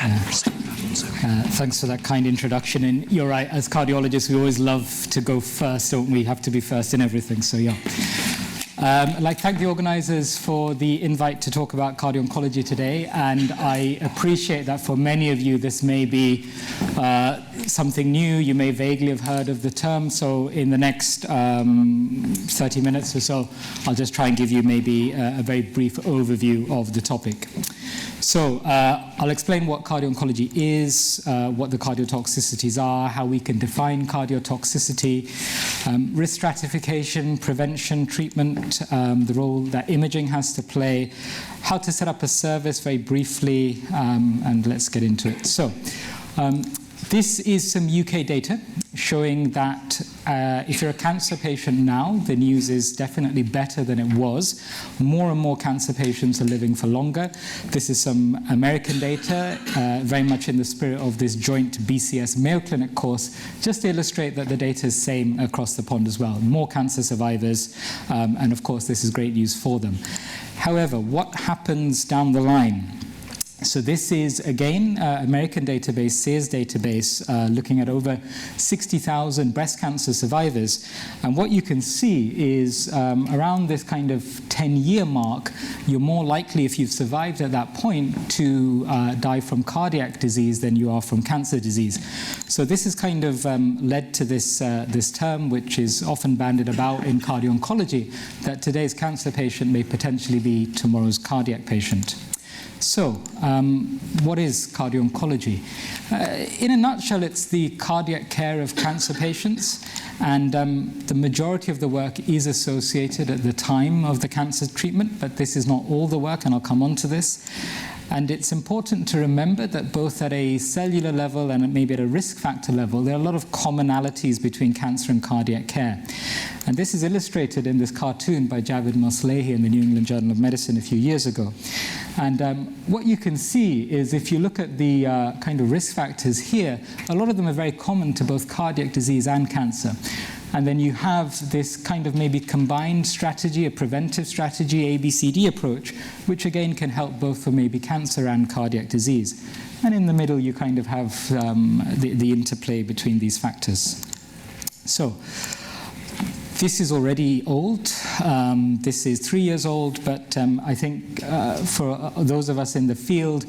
Thanks for that kind introduction. And you're right, as cardiologists, we always love to go first, don't we? Have to be first in everything, so yeah. I'd like to thank the organizers for the invite to talk about cardio-oncology today, and I appreciate that for many of you this may be something new. You may vaguely have heard of the term, so in the next 30 minutes or so, I'll just try and give you maybe a very brief overview of the topic. So I'll explain what cardio-oncology is, what the cardiotoxicities are, how we can define cardiotoxicity, risk stratification, prevention, treatment, the role that imaging has to play, how to set up a service very briefly, and let's get into it. So this is some UK data showing that if you're a cancer patient now, the news is definitely better than it was. More and more cancer patients are living for longer. This is some American data, very much in the spirit of this joint BCS Mayo Clinic course, just to illustrate that the data is same across the pond as well. More cancer survivors, and of course this is great news for them. However, what happens down the line? So this is, again, American database, SEERS database, looking at over 60,000 breast cancer survivors. And what you can see is around this kind of 10-year mark, you're more likely, if you've survived at that point, to die from cardiac disease than you are from cancer disease. So this has kind of led to this, this term, which is often bandied about in cardio-oncology, that today's cancer patient may potentially be tomorrow's cardiac patient. So, what is cardio-oncology? In a nutshell, it's the cardiac care of cancer patients, and the majority of the work is associated at the time of the cancer treatment, but this is not all the work, and I'll come on to this. And it's important to remember that both at a cellular level and maybe at a risk factor level, there are a lot of commonalities between cancer and cardiac care. And this is illustrated in this cartoon by Javed Moslehi in the New England Journal of Medicine a few years ago. And what you can see is if you look at the kind of risk factors here, a lot of them are very common to both cardiac disease and cancer. And then you have this kind of maybe combined strategy, a preventive strategy, ABCD approach, which again can help both for maybe cancer and cardiac disease. And in the middle, you kind of have the interplay between these factors. So this is already old. This is 3 years old, but I think for those of us in the field,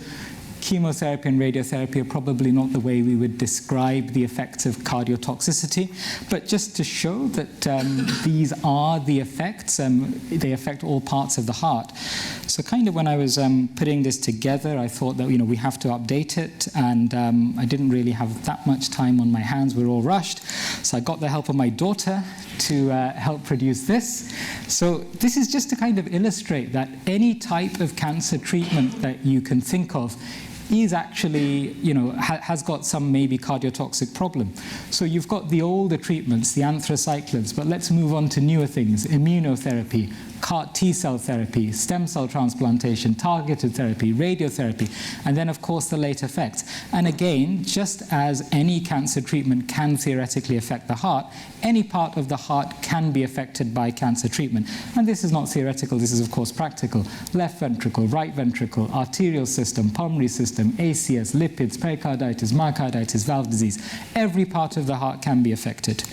chemotherapy and radiotherapy are probably not the way we would describe the effects of cardiotoxicity, but just to show that these are the effects, they affect all parts of the heart. So kind of when I was putting this together, I thought that, we have to update it, and I didn't really have that much time on my hands. We were all rushed. So I got the help of my daughter to help produce this. So this is just to kind of illustrate that any type of cancer treatment that you can think of is actually, has got some maybe cardiotoxic problem. So you've got the older treatments, the anthracyclines, but let's move on to newer things: immunotherapy, CAR T-cell therapy, stem cell transplantation, targeted therapy, radiotherapy, and then, of course, the late effects. And again, just as any cancer treatment can theoretically affect the heart, any part of the heart can be affected by cancer treatment. And this is not theoretical, this is, of course, practical. Left ventricle, right ventricle, arterial system, pulmonary system, ACS, lipids, pericarditis, myocarditis, valve disease. Every part of the heart can be affected.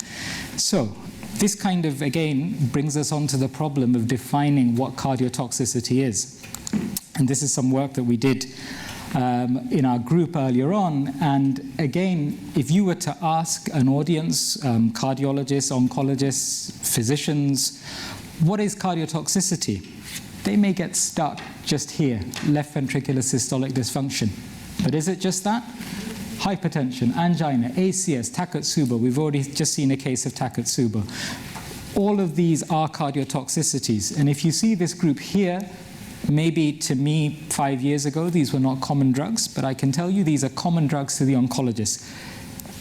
So this kind of, again, brings us on to the problem of defining what cardiotoxicity is. And this is some work that we did in our group earlier on. And again, if you were to ask an audience, cardiologists, oncologists, physicians, what is cardiotoxicity? They may get stuck just here, left ventricular systolic dysfunction. But is it just that? Hypertension, angina, ACS, Takotsubo. We've already just seen a case of Takotsubo. All of these are cardiotoxicities. And if you see this group here, maybe to me 5 years ago, these were not common drugs, but I can tell you these are common drugs to the oncologist.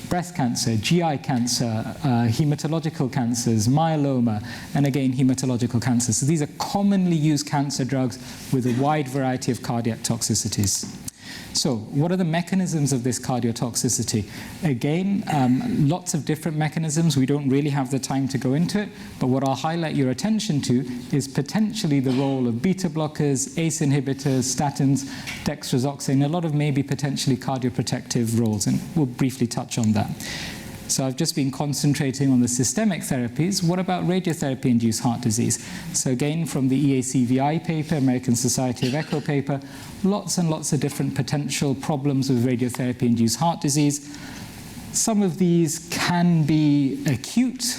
Breast cancer, GI cancer, hematological cancers, myeloma, and again, hematological cancers. So these are commonly used cancer drugs with a wide variety of cardiac toxicities. So what are the mechanisms of this cardiotoxicity? Again, lots of different mechanisms. We don't really have the time to go into it, but what I'll highlight your attention to is potentially the role of beta blockers, ACE inhibitors, statins, dexrazoxane, a lot of maybe potentially cardioprotective roles, and we'll briefly touch on that. So I've just been concentrating on the systemic therapies. What about radiotherapy-induced heart disease? So again, from the EACVI paper, American Society of Echo paper, lots and lots of different potential problems with radiotherapy-induced heart disease. Some of these can be acute.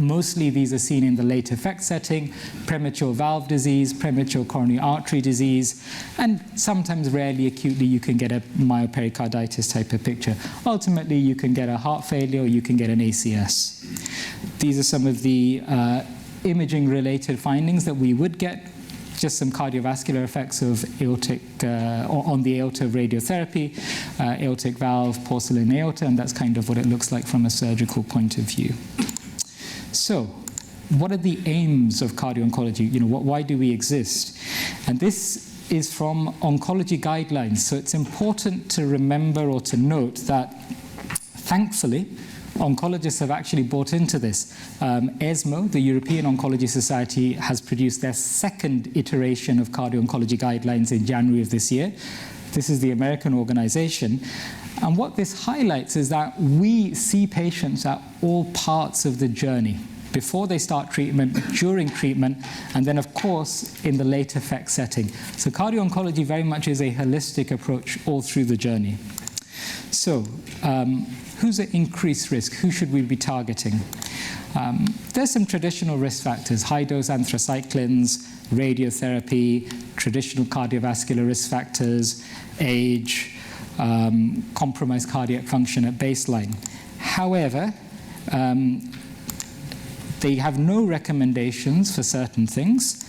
Mostly these are seen in the late effect setting, premature valve disease, premature coronary artery disease, and sometimes rarely acutely you can get a myopericarditis type of picture. Ultimately you can get a heart failure or you can get an ACS. These are some of the imaging related findings that we would get. Just some cardiovascular effects of aortic, on the aorta of radiotherapy, aortic valve, porcelain aorta, and that's kind of what it looks like from a surgical point of view. So, what are the aims of cardio-oncology? You know, why do we exist? And this is from oncology guidelines. So it's important to remember or to note that, thankfully, oncologists have actually bought into this. ESMO, the European Oncology Society, has produced their second iteration of cardio-oncology guidelines in January of this year. This is the American organization. And what this highlights is that we see patients at all parts of the journey, before they start treatment, during treatment, and then, of course, in the late effect setting. So cardio-oncology very much is a holistic approach all through the journey. So who's at increased risk? Who should we be targeting? There's some traditional risk factors: high-dose anthracyclines, radiotherapy, traditional cardiovascular risk factors, age, compromised cardiac function at baseline. However, they have no recommendations for certain things,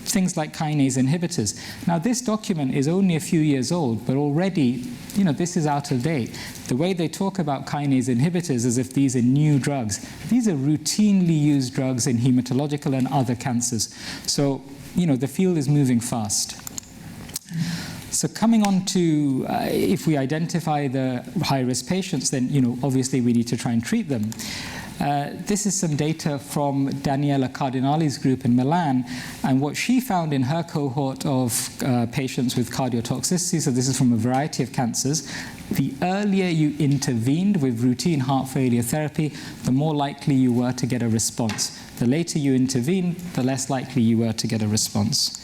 things like kinase inhibitors. Now, this document is only a few years old, but already, you know, this is out of date. The way they talk about kinase inhibitors as if these are new drugs. These are routinely used drugs in hematological and other cancers. So, you know, the field is moving fast. So coming on to, if we identify the high-risk patients, then, you know, obviously we need to try and treat them. This is some data from Daniela Cardinali's group in Milan, and what she found in her cohort of patients with cardiotoxicity, so this is from a variety of cancers, the earlier you intervened with routine heart failure therapy, the more likely you were to get a response. The later you intervened, the less likely you were to get a response.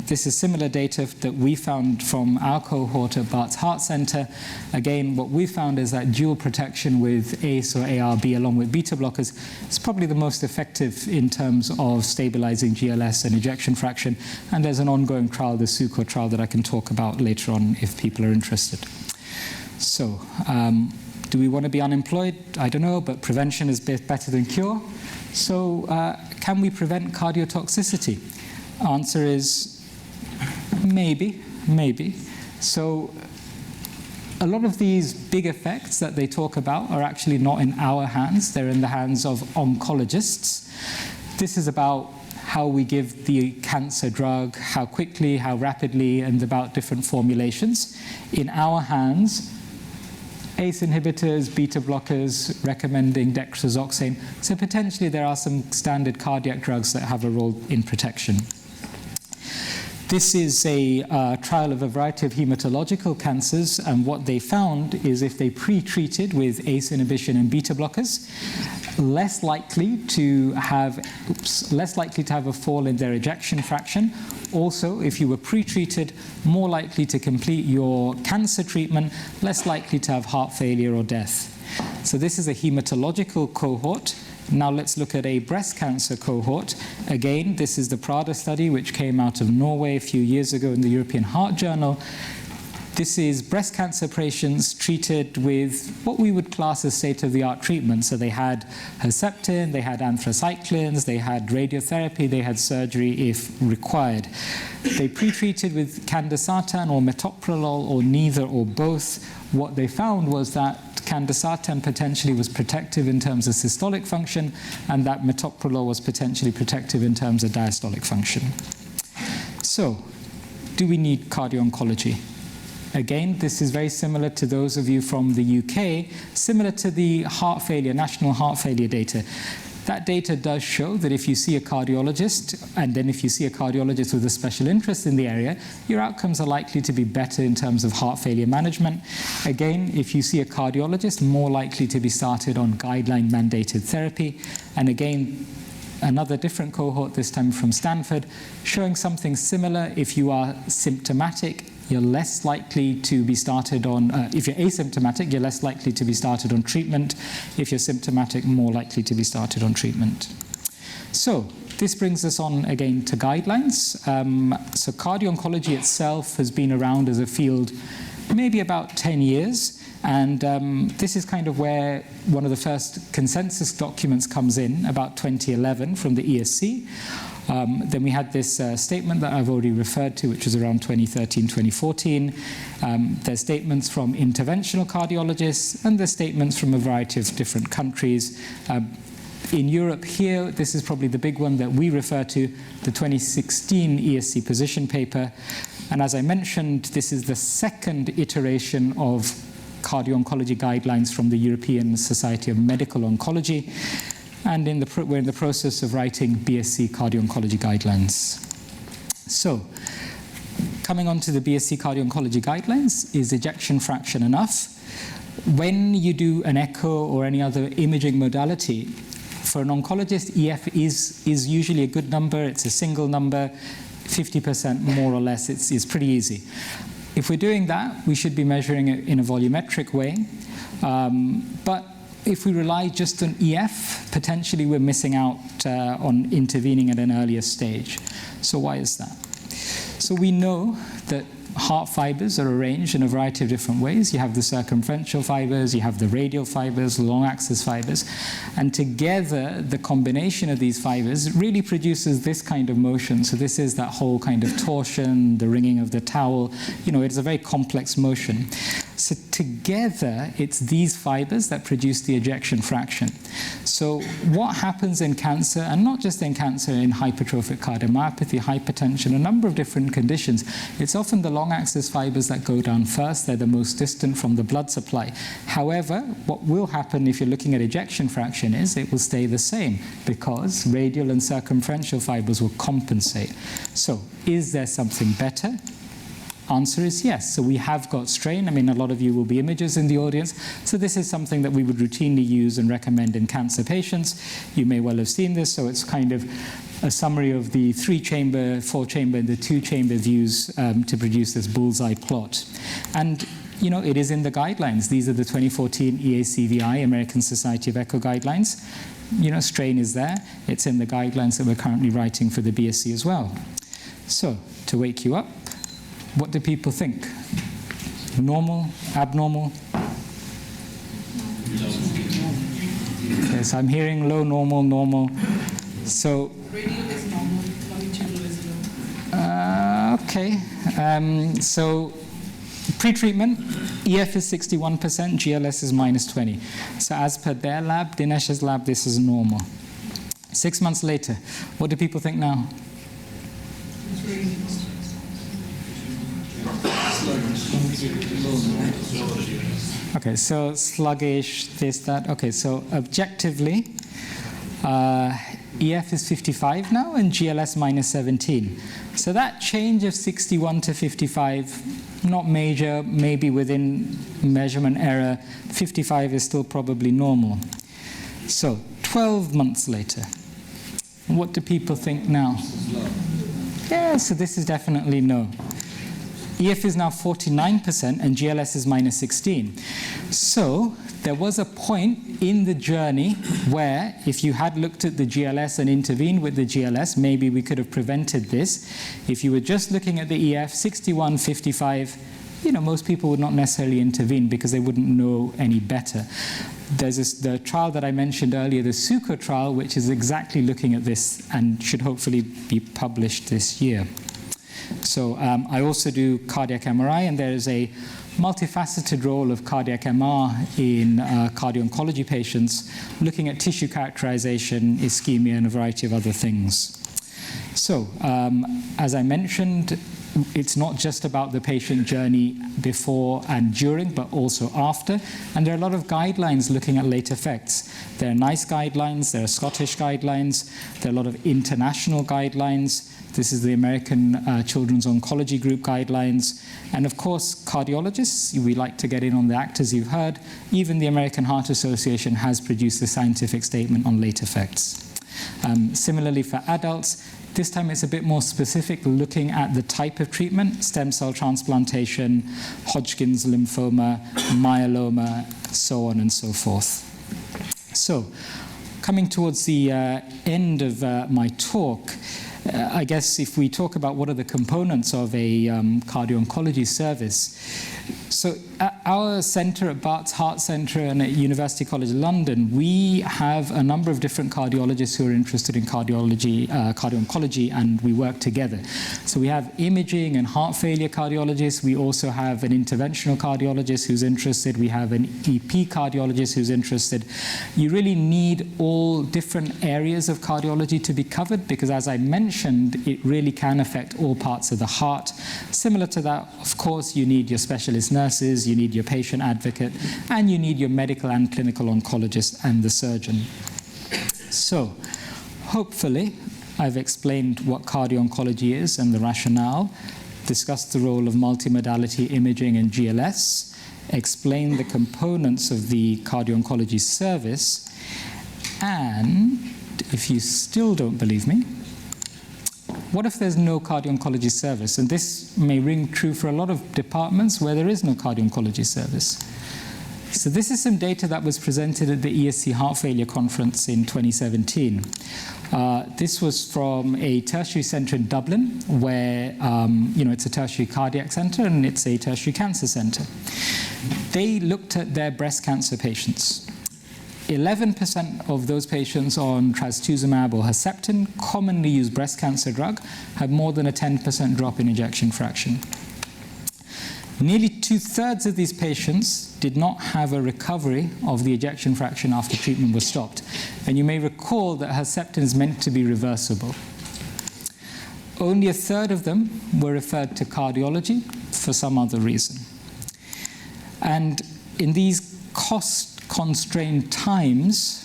This is similar data that we found from our cohort at Bart's Heart Center. Again, what we found is that dual protection with ACE or ARB along with beta blockers is probably the most effective in terms of stabilizing GLS and ejection fraction. And there's an ongoing trial, the SUCO trial, that I can talk about later on if people are interested. So, do we want to be unemployed? I don't know, but prevention is better than cure. So, can we prevent cardiotoxicity? Answer is maybe. So, a lot of these big effects that they talk about are actually not in our hands. They're in the hands of oncologists. This is about how we give the cancer drug, how quickly, how rapidly, and about different formulations. In our hands, ACE inhibitors, beta blockers, recommending dexrazoxane. So potentially there are some standard cardiac drugs that have a role in protection. This is a trial of a variety of hematological cancers, and what they found is if they pre-treated with ACE inhibition and beta blockers, less likely to have a fall in their ejection fraction. Also, if you were pre-treated, more likely to complete your cancer treatment, less likely to have heart failure or death. So this is a hematological cohort. Now let's look at a breast cancer cohort. Again, this is the Prada study, which came out of Norway a few years ago in the European Heart Journal. This is breast cancer patients treated with what we would class as state-of-the-art treatment. So they had Herceptin, they had anthracyclines, they had radiotherapy, they had surgery if required. They pre-treated with candesartan or metoprolol or neither or both. What they found was that candesartan potentially was protective in terms of systolic function, and that metoprolol was potentially protective in terms of diastolic function. So, do we need cardio-oncology? Again, this is very similar to those of you from the UK, similar to the heart failure, national heart failure data. That data does show that if you see a cardiologist, and then if you see a cardiologist with a special interest in the area, your outcomes are likely to be better in terms of heart failure management. Again, if you see a cardiologist, more likely to be started on guideline-mandated therapy. And again, another different cohort, this time from Stanford, showing something similar. If you are symptomatic, you're less likely to be started on, if you're asymptomatic, you're less likely to be started on treatment. If you're symptomatic, more likely to be started on treatment. So this brings us on again to guidelines. So cardio-oncology itself has been around as a field maybe about 10 years. And this is kind of where one of the first consensus documents comes in, about 2011 from the ESC. Then we had this statement that I've already referred to, which was around 2013, 2014. There's statements from interventional cardiologists, and there's statements from a variety of different countries. In Europe here, this is probably the big one that we refer to, the 2016 ESC position paper. And as I mentioned, this is the second iteration of cardio-oncology guidelines from the European Society of Medical Oncology. And we're in the process of writing BSc cardio-oncology guidelines. So, coming on to the BSc cardio-oncology guidelines, is ejection fraction enough? When you do an echo or any other imaging modality, for an oncologist, EF is usually a good number. It's a single number, 50% more or less. It's pretty easy. If we're doing that, we should be measuring it in a volumetric way. But if we rely just on EF, potentially we're missing out on intervening at an earlier stage. So why is that? So we know that heart fibers are arranged in a variety of different ways. You have the circumferential fibers, you have the radial fibers, long axis fibers, and together the combination of these fibers really produces this kind of motion. So this is that whole kind of torsion, the wringing of the towel. You know, it's a very complex motion. So together, it's these fibers that produce the ejection fraction. So what happens in cancer, and not just in cancer, in hypertrophic cardiomyopathy, hypertension, a number of different conditions, it's often the long axis fibers that go down first. They're the most distant from the blood supply. However, what will happen if you're looking at ejection fraction is it will stay the same because radial and circumferential fibers will compensate. So is there something better? Answer is yes. So we have got strain. I mean, a lot of you will be imagers in the audience. So this is something that we would routinely use and recommend in cancer patients. You may well have seen this. So it's kind of a summary of the 3-chamber, 4-chamber, and the 2-chamber views to produce this bullseye plot. And you know, it is in the guidelines. These are the 2014 EACVI, American Society of Echo Guidelines. You know, strain is there. It's in the guidelines that we're currently writing for the BSc as well. So, to wake you up, what do people think? Normal? Abnormal? Okay, so I'm hearing low, normal, normal. So, radial is normal, longitudinal is low. Okay. So, pre-treatment, EF is 61%, GLS is -20. So as per their lab, Dinesh's lab, this is normal. 6 months later, what do people think now? Okay, so sluggish, this, that. Okay, so objectively, EF is 55 now and GLS -17. So that change of 61 to 55, not major, maybe within measurement error. 55 is still probably normal. So 12 months later, what do people think now? Yeah, so this is definitely no. EF is now 49% and GLS is -16. So there was a point in the journey where if you had looked at the GLS and intervened with the GLS, maybe we could have prevented this. If you were just looking at the EF, 61, 55, you know, most people would not necessarily intervene because they wouldn't know any better. There's the trial that I mentioned earlier, the SUCO trial, which is exactly looking at this and should hopefully be published this year. So I also do cardiac MRI, and there is a multifaceted role of cardiac MR in cardio-oncology patients, looking at tissue characterization, ischemia, and a variety of other things. So as I mentioned, it's not just about the patient journey before and during, but also after. And there are a lot of guidelines looking at late effects. There are NICE guidelines, there are Scottish guidelines, there are a lot of international guidelines. This is the American Children's Oncology Group guidelines. And of course, cardiologists, we like to get in on the act, as you've heard. Even the American Heart Association has produced a scientific statement on late effects. Similarly for adults, this time it's a bit more specific, looking at the type of treatment: stem cell transplantation, Hodgkin's lymphoma, myeloma, so on and so forth. So, coming towards the end of my talk, I guess if we talk about what are the components of a cardio-oncology service, so at our centre, at Bart's Heart Centre and at University College London, we have a number of different cardiologists who are interested in cardiology, cardio-oncology, and we work together. So we have imaging and heart failure cardiologists. We also have an interventional cardiologist who's interested. We have an EP cardiologist who's interested. You really need all different areas of cardiology to be covered because, as I mentioned, it really can affect all parts of the heart. Similar to that, of course, you need your specialist nurses, you need your patient advocate, and you need your medical and clinical oncologist and the surgeon. So, hopefully, I've explained what cardio-oncology is and the rationale, discussed the role of multimodality imaging and GLS, explained the components of the cardio-oncology service, and if you still don't believe me, what if there's no cardio-oncology service? And this may ring true for a lot of departments where there is no cardio-oncology service. So this is some data that was presented at the ESC Heart Failure Conference in 2017. This was from a tertiary centre in Dublin, where it's a tertiary cardiac centre and it's a tertiary cancer centre. They looked at their breast cancer patients. 11% of those patients on trastuzumab or Herceptin, commonly used breast cancer drug, had more than a 10% drop in ejection fraction. Nearly 2/3 of these patients did not have a recovery of the ejection fraction after treatment was stopped. And you may recall that Herceptin is meant to be reversible. Only 1/3 of them were referred to cardiology for some other reason. And in these cost-constrained times,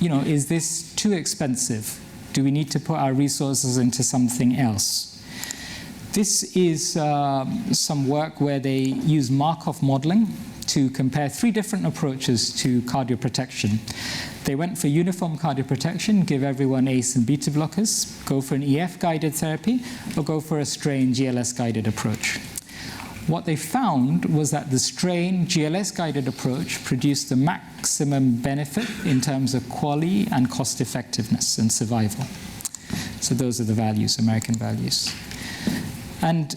is this too expensive? Do we need to put our resources into something else? This is some work where they use Markov modeling to compare 3 different approaches to cardioprotection. They went for uniform cardioprotection, give everyone ACE and beta blockers, go for an EF-guided therapy, or go for a strain GLS-guided approach. What they found was that the strain GLS-guided approach produced the maximum benefit in terms of quality and cost effectiveness and survival. So those are the values, American values. And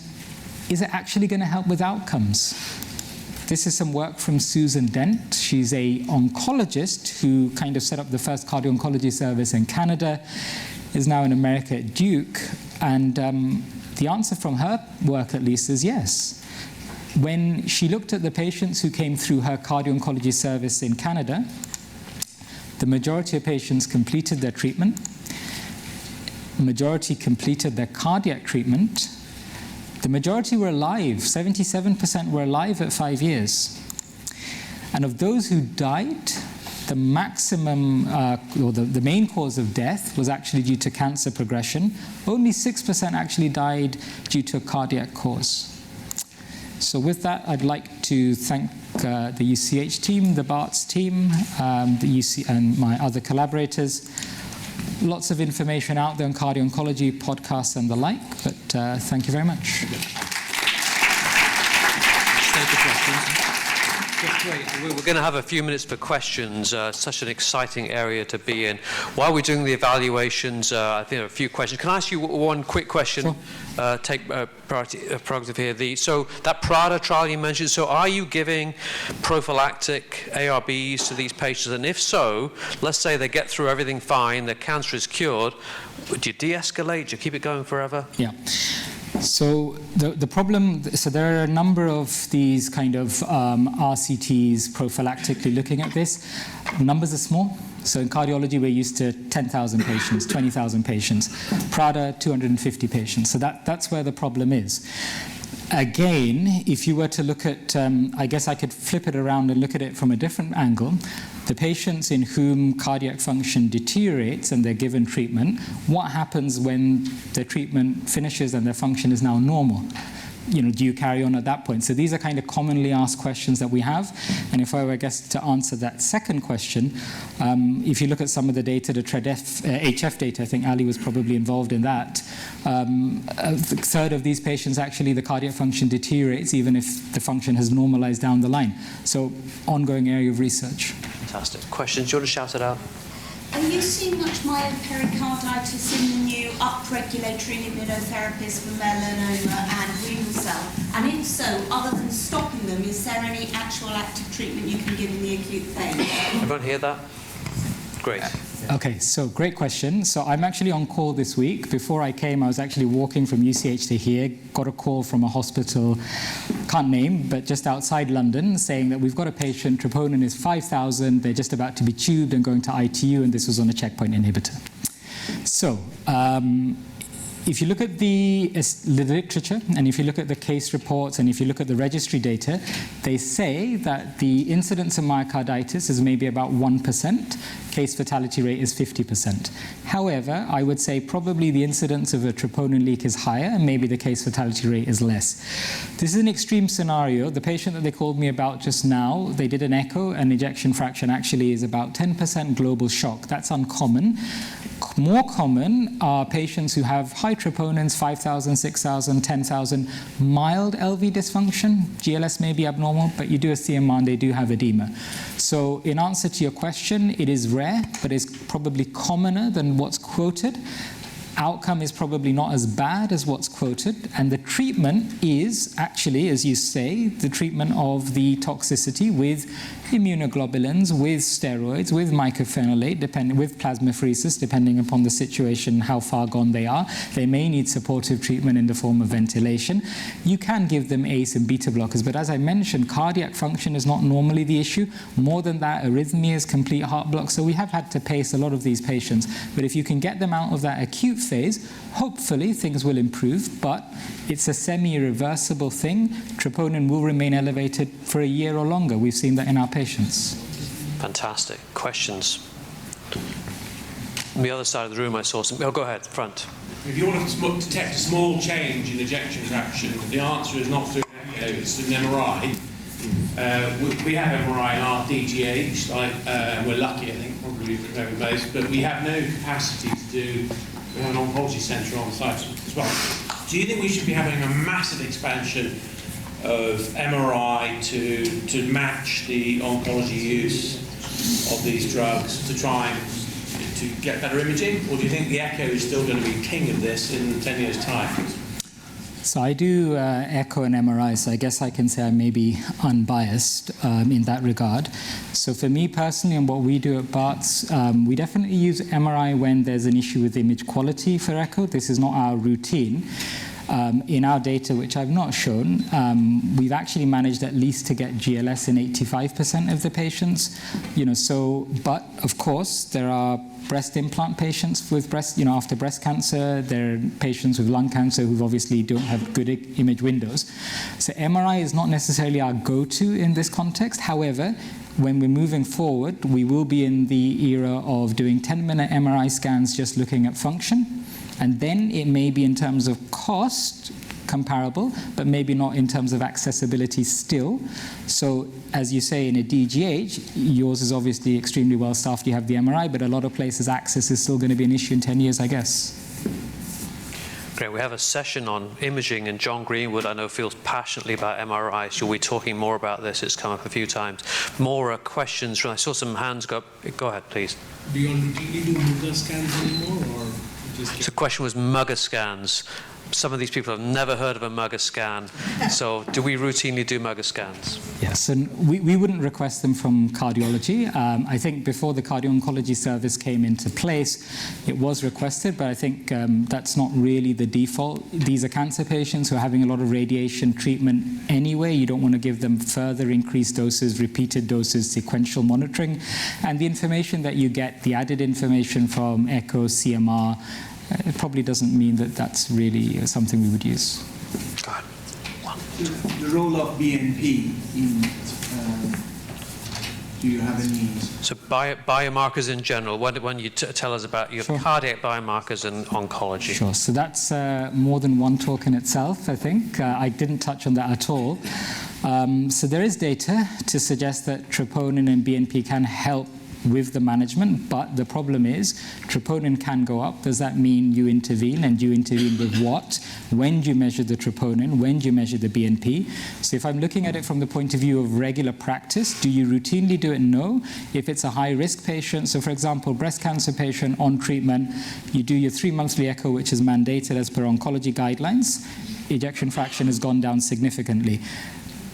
is it actually going to help with outcomes? This is some work from Susan Dent. She's an oncologist who kind of set up the first cardio-oncology service in Canada, is now in America at Duke. And the answer from her work, at least, is yes. When she looked at the patients who came through her cardio-oncology service in Canada, the majority of patients completed their treatment. The majority completed their cardiac treatment. The majority were alive. 77% were alive at 5 years. And of those who died, the maximum, or the main cause of death was actually due to cancer progression. Only 6% actually died due to a cardiac cause. So with that, I'd like to thank the UCH team, the Bart's team, the UC, and my other collaborators. Lots of information out there on cardio-oncology, podcasts, and the like, but thank you very much. Thank you, questions. Great. We're going to have a few minutes for questions. Such an exciting area to be in. While we're doing the evaluations, I think there are a few questions. Can I ask you one quick question? Sure. Take prerogative here. So that Prada trial you mentioned, so are you giving prophylactic ARBs to these patients? And if so, let's say they get through everything fine, their cancer is cured, do you de-escalate? Do you keep it going forever? Yeah. So the problem, so there are a number of these kind of RCTs prophylactically looking at this. Numbers are small. So in cardiology, we're used to 10,000 patients, 20,000 patients. Prada, 250 patients. So that's where the problem is. Again, if you were to look at, I guess I could flip it around and look at it from a different angle. The patients in whom cardiac function deteriorates and they're given treatment, what happens when the treatment finishes and their function is now normal? You know, do you carry on at that point? So these are kind of commonly asked questions that we have. And if I were, I guess, to answer that second question, if you look at some of the data, the HF data, I think Ali was probably involved in that. A third of these patients, actually, the cardiac function deteriorates even if the function has normalized down the line. So ongoing area of research. Fantastic. Questions? Do you want to shout it out? Are you seeing much myopericarditis in the new upregulatory immunotherapies for melanoma and renal cell? And if so, other than stopping them, is there any actual active treatment you can give in the acute phase? Everyone hear that? Great. Okay, so great question. So I'm actually on call this week. Before I came, I was actually walking from UCH to here, got a call from a hospital, can't name, but just outside London, saying that we've got a patient, troponin is 5,000, they're just about to be tubed and going to ITU, and this was on a checkpoint inhibitor. So, if you look at the literature, and if you look at the case reports, and if you look at the registry data, they say that the incidence of myocarditis is maybe about 1%. Case fatality rate is 50%. However, I would say probably the incidence of a troponin leak is higher, and maybe the case fatality rate is less. This is an extreme scenario. The patient that they called me about just now, they did an echo, and ejection fraction actually is about 10% global shock. That's uncommon. More common are patients who have high troponins, 5,000, 6,000, 10,000, mild LV dysfunction. GLS may be abnormal, but you do a CMR and they do have edema. So in answer to your question, it is rare, but it's probably commoner than what's quoted. Outcome is probably not as bad as what's quoted, and the treatment is actually, as you say, the treatment of the toxicity with immunoglobulins, with steroids, with mycophenolate, with plasmapheresis, depending upon the situation, how far gone they are. They may need supportive treatment in the form of ventilation. You can give them ACE and beta blockers, but as I mentioned, cardiac function is not normally the issue. More than that, arrhythmias, complete heart block. So we have had to pace a lot of these patients. But if you can get them out of that acute phase, hopefully things will improve, but it's a semi-reversible thing. Troponin will remain elevated for a year or longer. We've seen that in our patients. Fantastic. Questions? On the other side of the room I saw some. Oh, go ahead, front. If you want to detect a small change in ejection fraction, the answer is not through an echo, it's an MRI. We have MRI in our DGH, we're lucky, I think, probably over most, but we have no capacity to do. We have an oncology centre on site as well. Do you think we should be having a massive expansion of MRI to match the oncology use of these drugs to try and to get better imaging? Or do you think the echo is still going to be king of this in 10 years' time? So I do echo and MRI, so I guess I can say I may be unbiased in that regard. So for me personally, and what we do at Barts, we definitely use MRI when there's an issue with image quality for echo. This is not our routine. In our data, which I've not shown, we've actually managed at least to get GLS in 85% of the patients. But of course, there are breast implant patients with breast, after breast cancer. There are patients with lung cancer who obviously don't have good image windows. So MRI is not necessarily our go-to in this context. However, when we're moving forward, we will be in the era of doing 10-minute MRI scans just looking at function. And then it may be in terms of cost comparable, but maybe not in terms of accessibility still. So as you say, in a DGH, yours is obviously extremely well staffed. You have the MRI, but a lot of places access is still going to be an issue in 10 years, I guess. Great. We have a session on imaging, and John Greenwood, I know, feels passionately about MRI. So we'll be talking more about this. It's come up a few times. More questions from, I saw some hands go up. Go ahead, please. Do you routinely do MUGA scans anymore, or just... So the question was MUGA scans. some of these people have never heard of a MAGA scan. So do we routinely do MAGA scans? Yes, and we wouldn't request them from cardiology. I think before the cardio-oncology service came into place, it was requested, but I think that's not really the default. These are cancer patients who are having a lot of radiation treatment anyway. You don't want to give them further increased doses, repeated doses, sequential monitoring. And the information that you get, the added information from echo, CMR, it probably doesn't mean that that's really something we would use. Go ahead. The role of BNP in, do you have any? So biomarkers in general, when you tell us about your cardiac biomarkers in oncology. Sure, so that's more than one talk in itself, I think. I didn't touch on that at all. So there is data to suggest that troponin and BNP can help with the management, but the problem is troponin can go up. Does that mean you intervene, and you intervene with what? When do you measure the troponin? When do you measure the BNP? So if I'm looking at it from the point of view of regular practice, do you routinely do it? No. If it's a high-risk patient, so for example, breast cancer patient on treatment, you do your 3-monthly echo, which is mandated as per oncology guidelines. Ejection fraction has gone down significantly.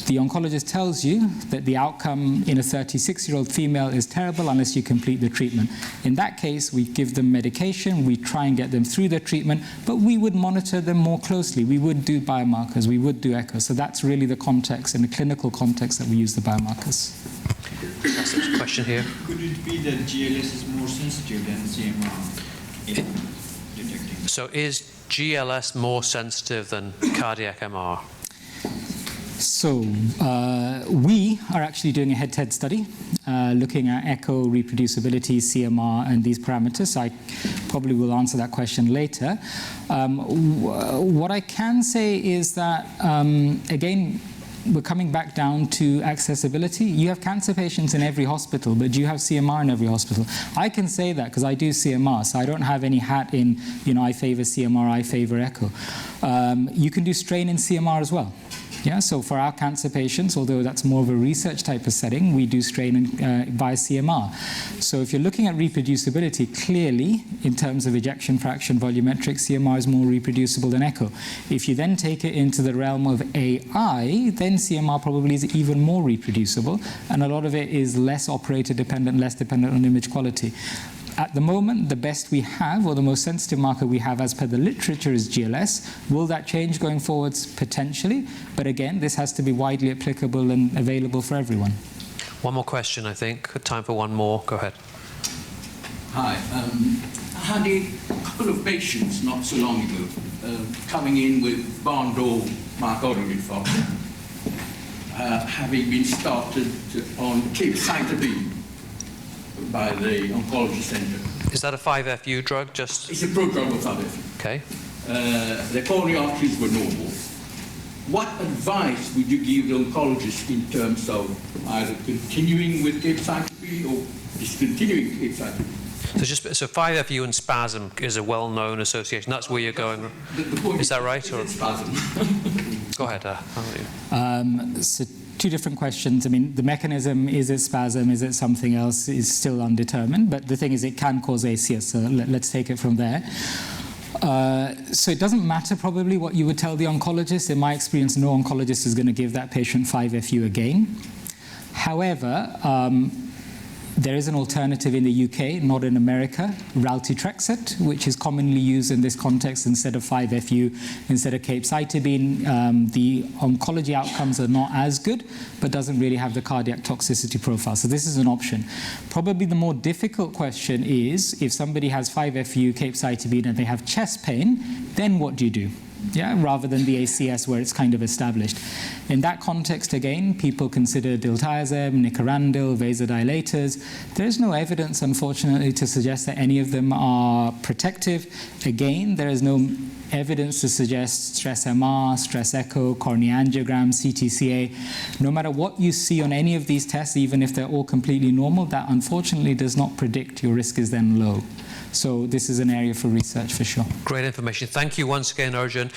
The oncologist tells you that the outcome in a 36-year-old female is terrible unless you complete the treatment. In that case, we give them medication, we try and get them through their treatment, but we would monitor them more closely. We would do biomarkers, we would do echoes. So that's really the context, in the clinical context, that we use the biomarkers. That's a question here. Could it be that GLS is more sensitive than CMR in detecting? So is GLS more sensitive than cardiac MR? So we are actually doing a head-to-head study looking at echo, reproducibility, CMR, and these parameters. So I probably will answer that question later. What I can say is that, again, we're coming back down to accessibility. You have cancer patients in every hospital, but do you have CMR in every hospital? I can say that because I do CMR, so I don't have any hat in, I favor CMR, I favor echo. You can do strain in CMR as well. Yeah, so for our cancer patients, although that's more of a research type of setting, we do strain via CMR. So if you're looking at reproducibility, clearly, in terms of ejection fraction volumetric, CMR is more reproducible than echo. If you then take it into the realm of AI, then CMR probably is even more reproducible, and a lot of it is less operator dependent, less dependent on image quality. At the moment, the best we have, or the most sensitive marker we have as per the literature, is GLS. Will that change going forwards? Potentially. But again, this has to be widely applicable and available for everyone. One more question, I think. Time for one more. Go ahead. Hi. I had a couple of patients not so long ago coming in with barn door myocardial infarction, having been started on capecitabine by the oncology center. Is that a 5-FU drug? It's a prodrug of 5-FU. Okay. The coronary arteries were normal. What advice would you give the oncologist in terms of either continuing with capecitabine or discontinuing capecitabine? So 5-FU and spasm is a well-known association. That's where you're going. Is that right? Or spasm? Go ahead. So two different questions. I mean, the mechanism, is it spasm, is it something else, is still undetermined. But the thing is, it can cause ACS, so let's take it from there. So it doesn't matter probably what you would tell the oncologist. In my experience, no oncologist is going to give that patient 5-FU again. However, there is an alternative in the UK, not in America, raltetrexate, which is commonly used in this context instead of 5-FU, instead of capecitabine. The oncology outcomes are not as good, but doesn't really have the cardiac toxicity profile. So this is an option. Probably the more difficult question is, if somebody has 5-FU, capecitabine, and they have chest pain, then what do you do? Yeah, rather than the ACS where it's kind of established. In that context, again, people consider diltiazem, nicorandil, vasodilators. There is no evidence, unfortunately, to suggest that any of them are protective. Again, there is no evidence to suggest stress MR, stress echo, coronary angiogram, CTCA. No matter what you see on any of these tests, even if they're all completely normal, that unfortunately does not predict your risk is then low. So this is an area for research for sure. Great information. Thank you once again, Arjun.